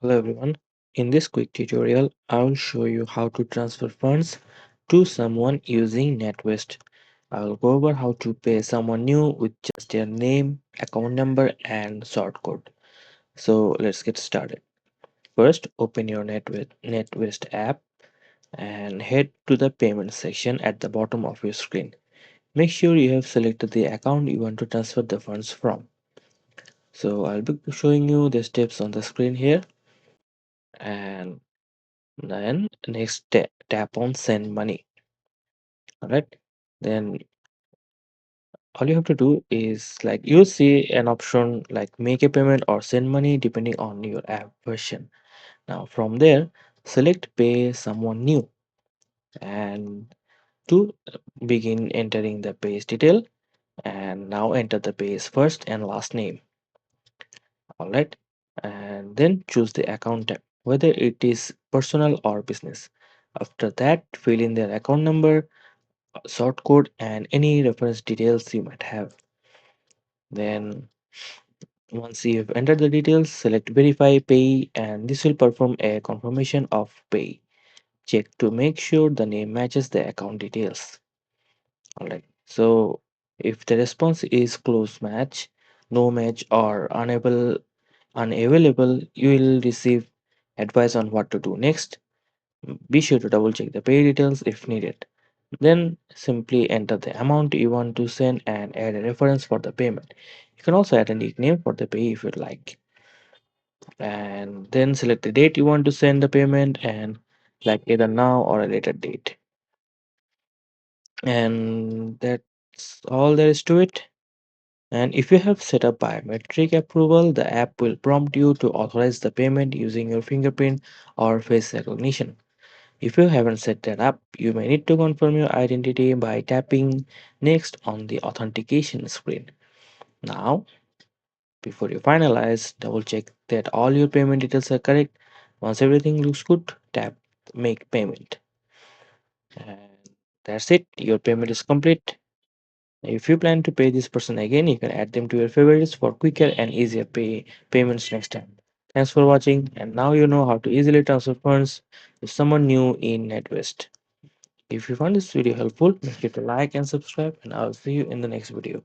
Hello everyone. In this quick tutorial, I will show you how to transfer funds to someone using Natwest. I will go over how to pay someone new with just their name, account number, and sort code. So let's get started. First, open your Natwest app and head to the payment section at the bottom of your screen. Make sure you have selected the account you want to transfer the funds from. So I'll be showing you the steps on the screen here, and then next tap on send money. All right, then all you have to do is like you see an option like make a payment or send money depending on your app version. Now from there, select pay someone new, and to begin entering the pay's detail, and now enter the pay's first and last name. All right, and then choose the account type, whether it is personal or business. After that, fill in their account number, sort code, and any reference details you might have. Then once you have entered the details, select verify pay, and this will perform a confirmation of pay. Check to make sure the name matches the account details. Alright, so if the response is close match, no match, or unavailable, you will receive advice on what to do next. Be sure to double check the pay details if needed. Then simply enter the amount you want to send and add a reference for the payment. You can also add a nickname for the pay if you'd like. And then select the date you want to send the payment, and like either now or a later date. And that's all there is to it. And if you have set up biometric approval, the app will prompt you to authorize the payment using your fingerprint or face recognition. If you haven't set that up, you may need to confirm your identity by tapping next on the authentication screen. Now, before you finalize, double check that all your payment details are correct. Once everything looks good, tap make payment. And that's it, your payment is complete. If you plan to pay this person again, you can add them to your favorites for quicker and easier payments next time. Thanks for watching, and now you know how to easily transfer funds to someone new in NetWest. If you found this video helpful, make sure to like and subscribe, and I'll see you in the next video.